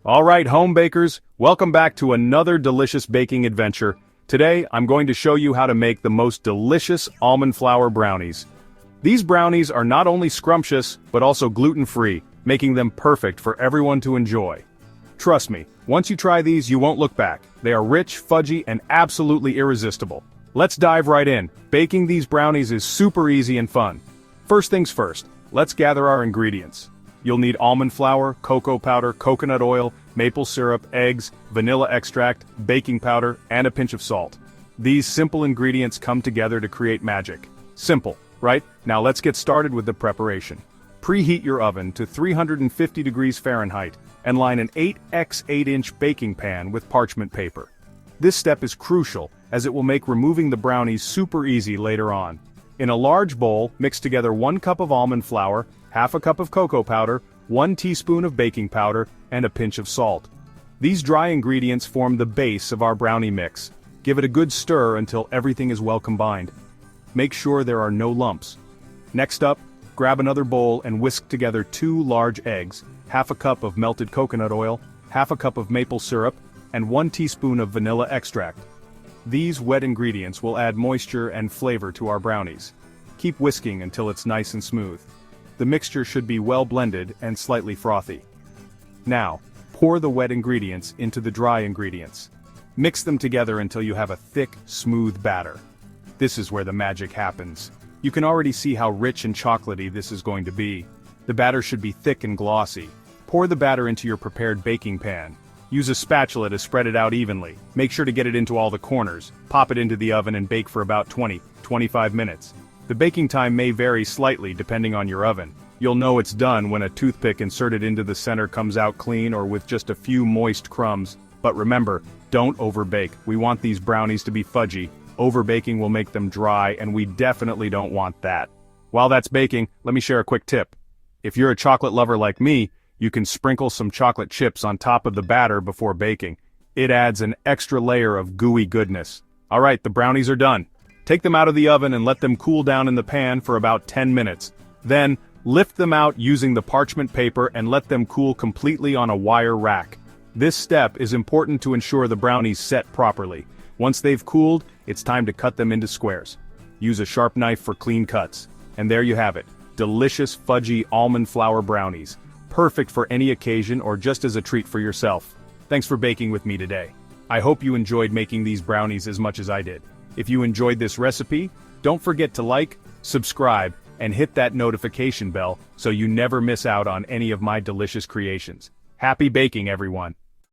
All right, home bakers, welcome back to another delicious baking adventure. Today, I'm going to show you how to make the most delicious almond flour brownies. These brownies are not only scrumptious, but also gluten-free, making them perfect for everyone to enjoy. Trust me, once you try these, you won't look back. They are rich, fudgy, and absolutely irresistible. Let's dive right in. Baking these brownies is super easy and fun. First things first, let's gather our ingredients. You'll need almond flour, cocoa powder, coconut oil, maple syrup, eggs, vanilla extract, baking powder, and a pinch of salt. These simple ingredients come together to create magic. Simple, right? Now let's get started with the preparation. Preheat your oven to 350 degrees Fahrenheit and line an 8x 8-inch baking pan with parchment paper. This step is crucial as it will make removing the brownies super easy later on. In a large bowl, mix together 1 cup of almond flour, half a cup of cocoa powder, 1 teaspoon of baking powder, and a pinch of salt. These dry ingredients form the base of our brownie mix. Give it a good stir until everything is well combined. Make sure there are no lumps. Next up, grab another bowl and whisk together 2 large eggs, half a cup of melted coconut oil, half a cup of maple syrup, and 1 teaspoon of vanilla extract. These wet ingredients will add moisture and flavor to our brownies. Keep whisking until it's nice and smooth. The mixture should be well blended and slightly frothy. Now, pour the wet ingredients into the dry ingredients. Mix them together until you have a thick, smooth batter. This is where the magic happens. You can already see how rich and chocolatey this is going to be. The batter should be thick and glossy. Pour the batter into your prepared baking pan. Use a spatula to spread it out evenly. Make sure to get it into all the corners. Pop it into the oven and bake for about 20-25 minutes. The baking time may vary slightly depending on your oven. You'll know it's done when a toothpick inserted into the center comes out clean or with just a few moist crumbs. But remember, don't overbake. We want these brownies to be fudgy. Overbaking will make them dry, and we definitely don't want that. While that's baking, let me share a quick tip. If you're a chocolate lover like me, you can sprinkle some chocolate chips on top of the batter before baking. It adds an extra layer of gooey goodness. Alright, the brownies are done. Take them out of the oven and let them cool down in the pan for about 10 minutes. Then, lift them out using the parchment paper and let them cool completely on a wire rack. This step is important to ensure the brownies set properly. Once they've cooled, it's time to cut them into squares. Use a sharp knife for clean cuts. And there you have it. Delicious fudgy almond flour brownies. Perfect for any occasion or just as a treat for yourself. Thanks for baking with me today. I hope you enjoyed making these brownies as much as I did. If you enjoyed this recipe, don't forget to like, subscribe, and hit that notification bell so you never miss out on any of my delicious creations. Happy baking, everyone!